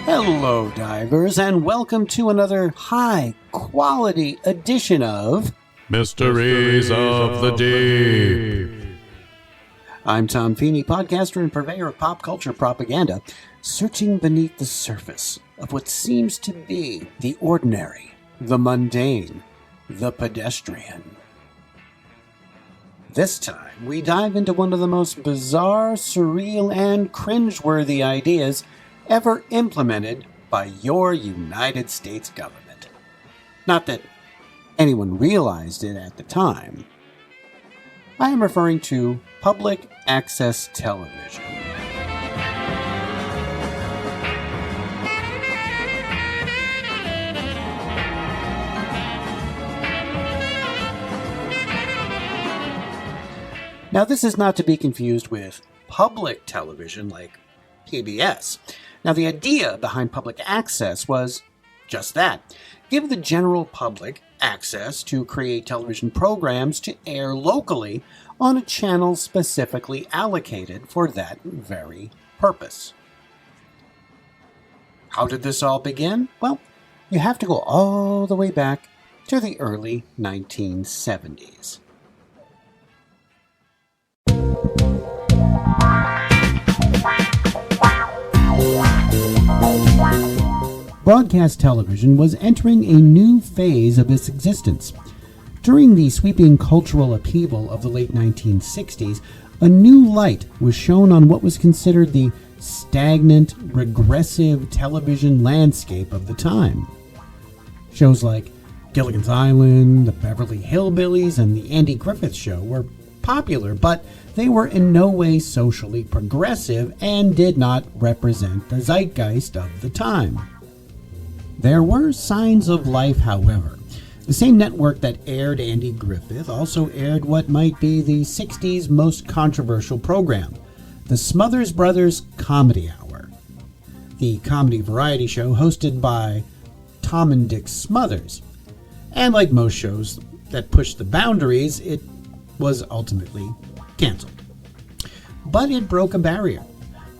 Hello, divers, and welcome to another high-quality edition of Mysteries of the Deep. I'm Tom Feeney, podcaster and purveyor of pop culture propaganda, searching beneath the surface of what seems to be the ordinary, the mundane, the pedestrian. This time, we dive into one of the most bizarre, surreal, and cringeworthy ideas ever implemented by your United States government. Not that anyone realized it at the time. I am referring to public access television. Now, this is not to be confused with public television like PBS. Now, the idea behind public access was just that. Give the general public access to create television programs to air locally on a channel specifically allocated for that very purpose. How did this all begin? Well, you have to go all the way back to the early 1970s. Broadcast television was entering a new phase of its existence. During the sweeping cultural upheaval of the late 1960s, a new light was shone on what was considered the stagnant, regressive television landscape of the time. Shows like Gilligan's Island, the Beverly Hillbillies, and the Andy Griffith Show were popular, but they were in no way socially progressive and did not represent the zeitgeist of the time. There were signs of life, however. The same network that aired Andy Griffith also aired what might be the 60s most controversial program, the Smothers Brothers Comedy Hour. The comedy variety show hosted by Tom and Dick Smothers. And like most shows that pushed the boundaries, it was ultimately canceled. But it broke a barrier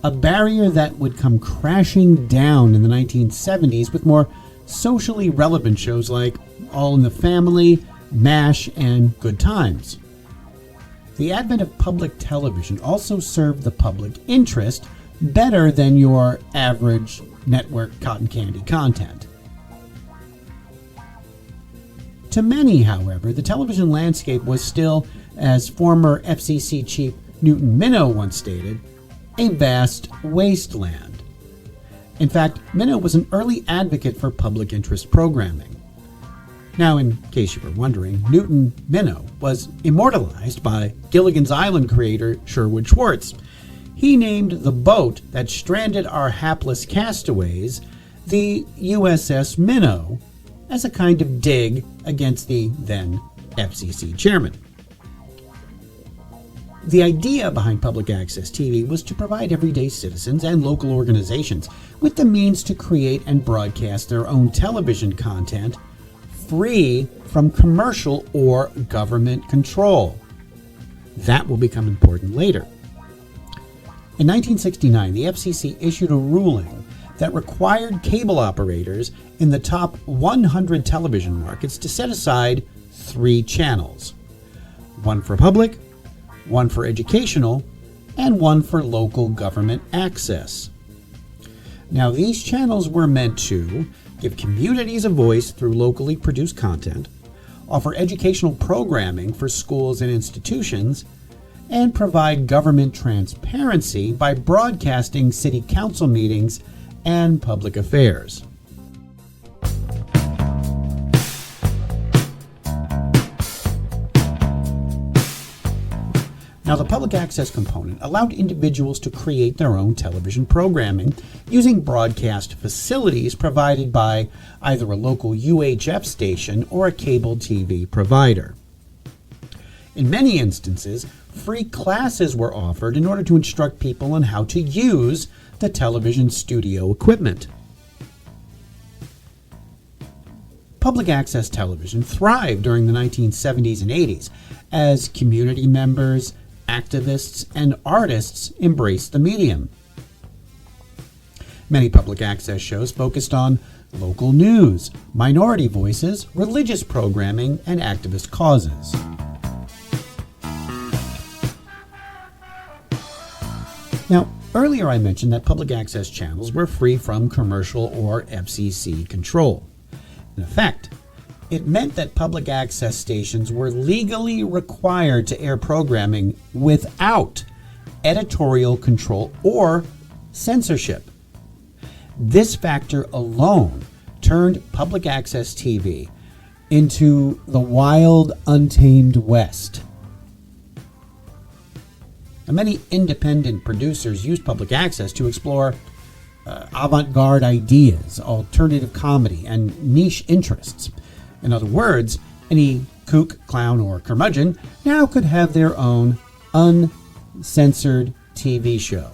that would come crashing down in the 1970s with more socially relevant shows like All in the Family, MASH, and Good Times. The advent of public television also served the public interest better than your average network cotton candy content. To many, however, the television landscape was still, as former FCC chief Newton Minow once stated, a vast wasteland. In fact, Minow was an early advocate for public interest programming. Now, in case you were wondering, Newton Minow was immortalized by Gilligan's Island creator Sherwood Schwartz. He named the boat that stranded our hapless castaways the USS Minnow as a kind of dig against the then FCC chairman. The idea behind public access TV was to provide everyday citizens and local organizations with the means to create and broadcast their own television content free from commercial or government control. That will become important later. In 1969, the FCC issued a ruling that required cable operators in the top 100 television markets to set aside 3 channels: one for public, one for educational, and one for local government access. Now, these channels were meant to give communities a voice through locally produced content, offer educational programming for schools and institutions, and provide government transparency by broadcasting city council meetings and public affairs. Now, the public access component allowed individuals to create their own television programming using broadcast facilities provided by either a local UHF station or a cable TV provider. In many instances, free classes were offered in order to instruct people on how to use the television studio equipment. Public access television thrived during the 1970s and 80s as community members, activists, and artists embraced the medium. Many public access shows focused on local news, minority voices, religious programming, and activist causes. Now, earlier I mentioned that public access channels were free from commercial or FCC control. In effect, it meant that public access stations were legally required to air programming without editorial control or censorship. This factor alone turned public access TV into the wild, untamed West. Now, many independent producers used public access to explore avant-garde ideas, alternative comedy, and niche interests. In other words, any kook, clown, or curmudgeon now could have their own uncensored TV show.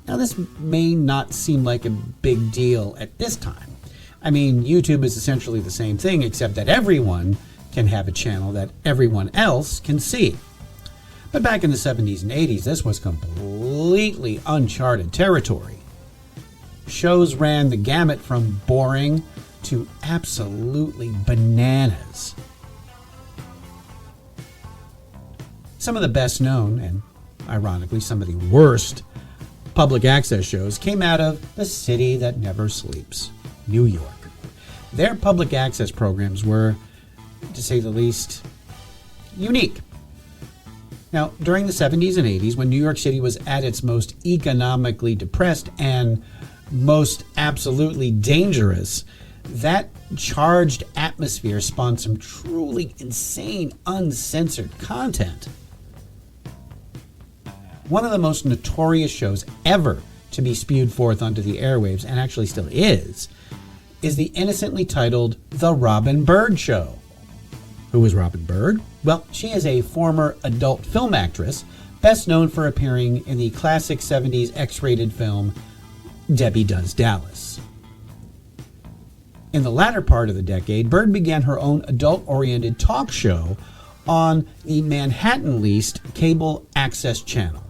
Now, this may not seem like a big deal at this time. I mean, YouTube is essentially the same thing, except that everyone can have a channel that everyone else can see. But back in the 70s and 80s, this was completely uncharted territory. Shows ran the gamut from boring to absolutely bananas. Some of the best known, and ironically some of the worst, public access shows came out of the city that never sleeps, New York. Their public access programs were, to say the least, unique. Now, during the 70s and 80s, when New York City was at its most economically depressed and most absolutely dangerous, that charged atmosphere spawned some truly insane, uncensored content. One of the most notorious shows ever to be spewed forth onto the airwaves, and actually still is the innocently titled The Robin Bird Show. Who is Robin Bird? Well, she is a former adult film actress, best known for appearing in the classic 70s X-rated film Debbie Does Dallas. In the latter part of the decade, Bird began her own adult-oriented talk show on the Manhattan-leased cable access channel.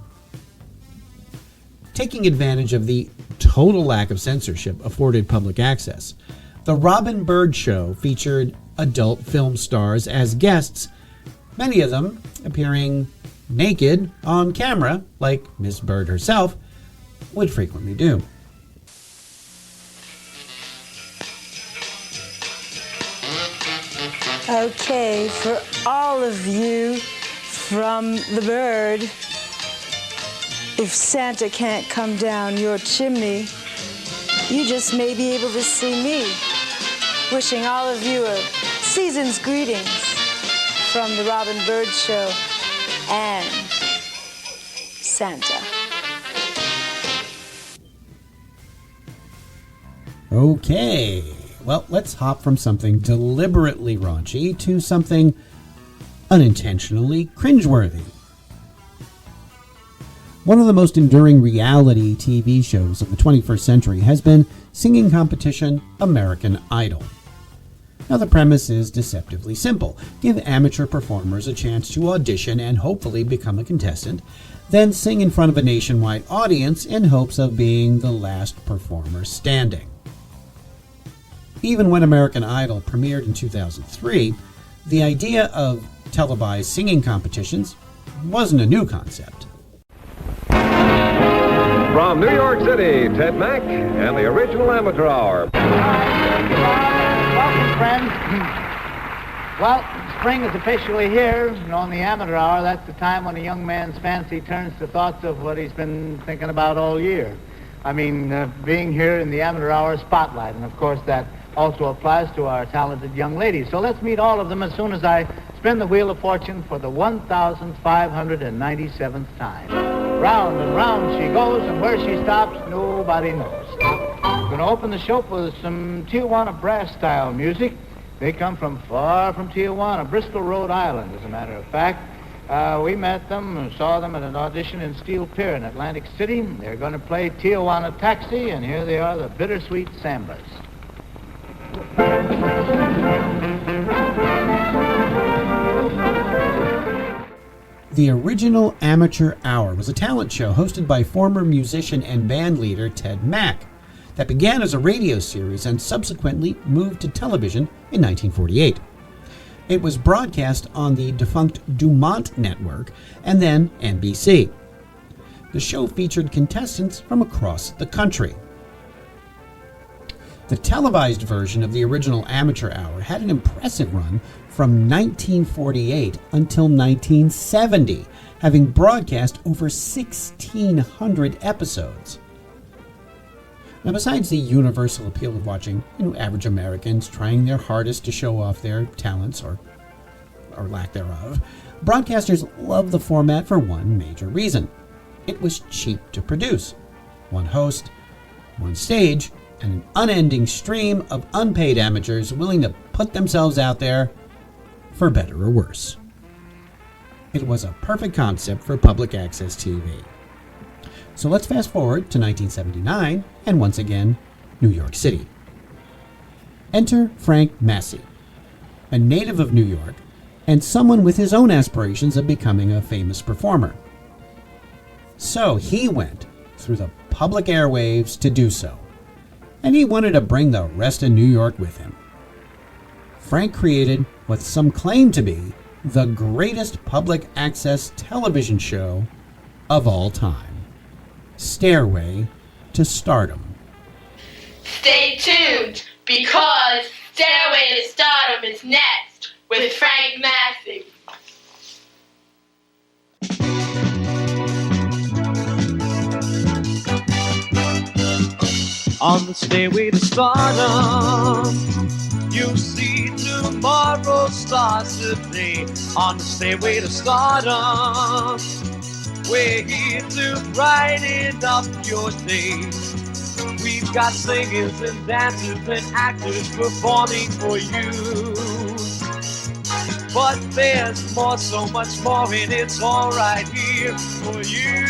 Taking advantage of the total lack of censorship afforded public access, The Robin Bird Show featured adult film stars as guests, many of them appearing naked on camera, like Miss Bird herself would frequently do. Okay, for all of you from the bird, if Santa can't come down your chimney, you just may be able to see me. Wishing all of you a season's greetings from the Robin Bird Show and Santa. Okay, well, let's hop from something deliberately raunchy to something unintentionally cringeworthy. One of the most enduring reality TV shows of the 21st century has been singing competition American Idol. Now, the premise is deceptively simple. Give amateur performers a chance to audition and hopefully become a contestant, then sing in front of a nationwide audience in hopes of being the last performer standing. Even when American Idol premiered in 2003, the idea of televised singing competitions wasn't a new concept. From New York City, Ted Mack and the original Amateur Hour. Welcome, friends. Well, spring is officially here, and on the Amateur Hour, that's the time when a young man's fancy turns to thoughts of what he's been thinking about all year. I mean, being here in the Amateur Hour spotlight, and of course that also applies to our talented young ladies. So let's meet all of them as soon as I spin the Wheel of Fortune for the 1,597th time. Round and round she goes, and where she stops, nobody knows. We're going to open the show with some Tijuana brass-style music. They come from far from Tijuana, Bristol, Rhode Island, as a matter of fact. We met them and saw them at an audition in Steel Pier in Atlantic City. They're going to play Tijuana Taxi, and here they are, the Bittersweet Sambas. The Original Amateur Hour was a talent show hosted by former musician and band leader Ted Mack that began as a radio series and subsequently moved to television in 1948. It was broadcast on the defunct Dumont Network and then NBC. The show featured contestants from across the country. The televised version of the Original Amateur Hour had an impressive run from 1948 until 1970, having broadcast over 1,600 episodes. Now, besides the universal appeal of watching, average Americans trying their hardest to show off their talents or lack thereof, broadcasters loved the format for one major reason. It was cheap to produce. One host, one stage, and an unending stream of unpaid amateurs willing to put themselves out there for better or worse. It was a perfect concept for public access TV. So let's fast forward to 1979 and once again, New York City. Enter Frank Massey, a native of New York and someone with his own aspirations of becoming a famous performer. So he went through the public airwaves to do so, and he wanted to bring the rest of New York with him. Frank created what some claim to be the greatest public access television show of all time, Stairway to Stardom. Stay tuned, because Stairway to Stardom is next with Frank Massey. On the stairway to stardom, you'll see tomorrow's stars today. On the stairway to stardom, we're here to brighten up your day. We've got singers and dancers and actors performing for you. But there's more, so much more, and it's all right here for you.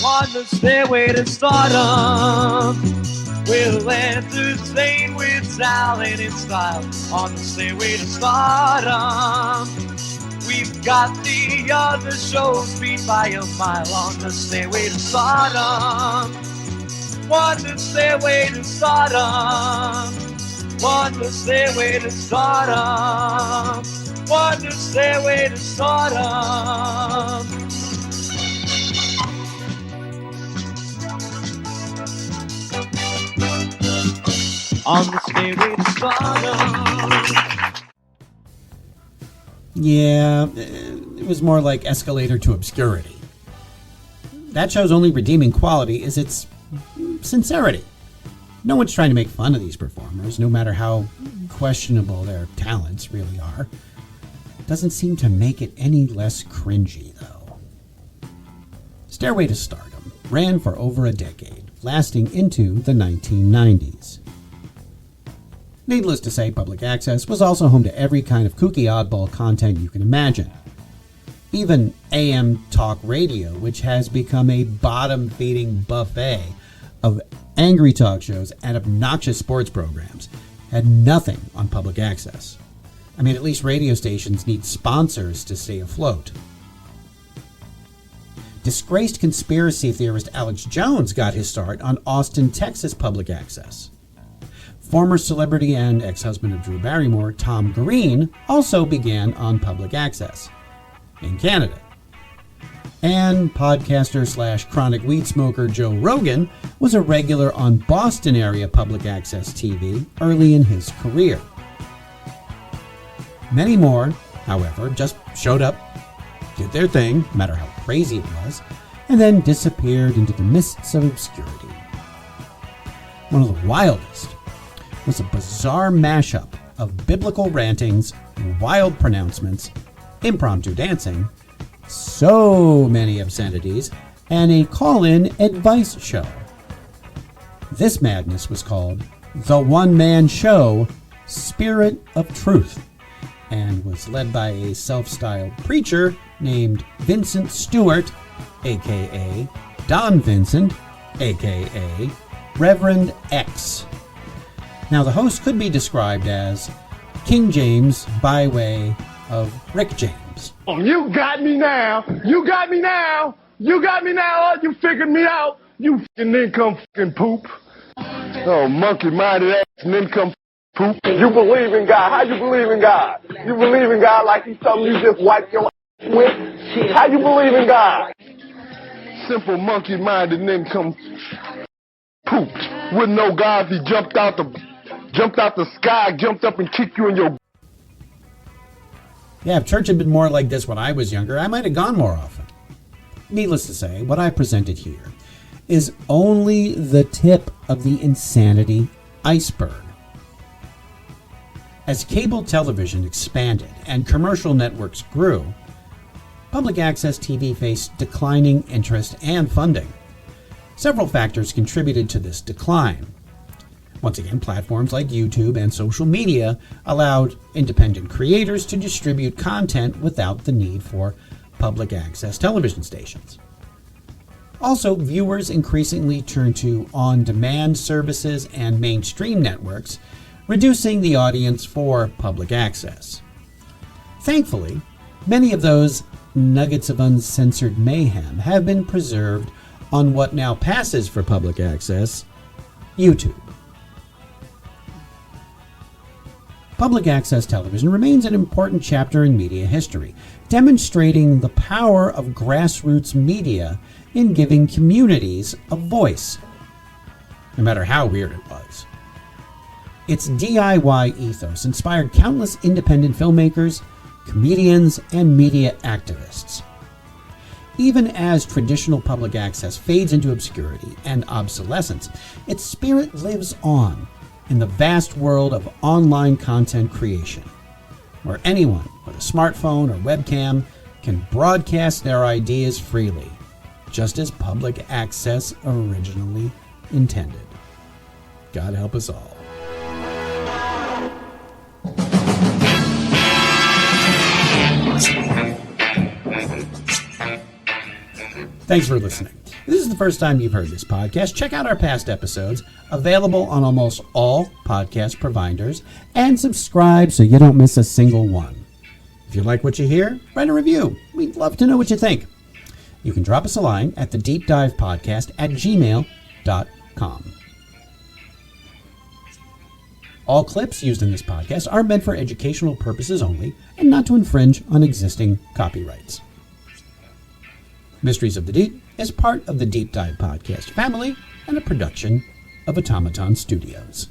On the stairway to stardom, we'll entertain with talent and style. On the stairway to stardom, we've got the other shows beat by a mile. On the stairway to stardom, on the stairway to stardom, on the stairway to stardom, on the stairway to stardom. On the stairway to stardom. Yeah, it was more like Escalator to Obscurity. That show's only redeeming quality is its sincerity. No one's trying to make fun of these performers, no matter how questionable their talents really are. It doesn't seem to make it any less cringy, though. Stairway to Stardom ran for over a decade, lasting into the 1990s. Needless to say, public access was also home to every kind of kooky oddball content you can imagine. Even AM talk radio, which has become a bottom-feeding buffet of angry talk shows and obnoxious sports programs, had nothing on public access. I mean, at least radio stations need sponsors to stay afloat. Disgraced conspiracy theorist Alex Jones got his start on Austin, Texas public access. Former celebrity and ex-husband of Drew Barrymore, Tom Green, also began on public access in Canada. And podcaster/chronic weed smoker Joe Rogan was a regular on Boston area public access TV early in his career. Many more, however, just showed up, did their thing, no matter how crazy it was, and then disappeared into the mists of obscurity. One of the wildest was a bizarre mashup of biblical rantings, wild pronouncements, impromptu dancing, so many obscenities, and a call-in advice show. This madness was called the one-man show Spirit of Truth, and was led by a self-styled preacher named Vincent Stewart, a.k.a. Don Vincent, a.k.a. Reverend X. Now, the host could be described as King James by way of Rick James. programs. You got me now. You got me now. You got me now. You figured me out. You fucking nincompoop poop. Oh, monkey-minded ass nincompoop poop. You believe in God. How you believe in God? You believe in God like he's something you just wipe your ass with? How you believe in God? Simple monkey-minded nincompoop. Wouldn't know God if he jumped out the sky, jumped up and kicked you in your... Yeah, if church had been more like this when I was younger, I might have gone more often. Needless to say, what I presented here is only the tip of the insanity iceberg. As cable television expanded and commercial networks grew, public access TV faced declining interest and funding. Several factors contributed to this decline. Once again, platforms like YouTube and social media allowed independent creators to distribute content without the need for public access television stations. Also, viewers increasingly turned to on-demand services and mainstream networks, reducing the audience for public access. Thankfully, many of those nuggets of uncensored mayhem have been preserved on what now passes for public access, YouTube. Public access television remains an important chapter in media history, demonstrating the power of grassroots media in giving communities a voice, no matter how weird it was. Its DIY ethos inspired countless independent filmmakers, comedians, and media activists. Even as traditional public access fades into obscurity and obsolescence, its spirit lives on in the vast world of online content creation, where anyone with a smartphone or webcam can broadcast their ideas freely, just as public access originally intended. God help us all. Thanks for listening. If this is the first time you've heard this podcast, check out our past episodes, available on almost all podcast providers, and subscribe so you don't miss a single one. If you like what you hear, write a review. We'd love to know what you think. You can drop us a line at thedeepdivepodcast@gmail.com. All clips used in this podcast are meant for educational purposes only and not to infringe on existing copyrights. Mysteries of the Deep is part of the Deep Dive Podcast family and a production of Automaton Studios.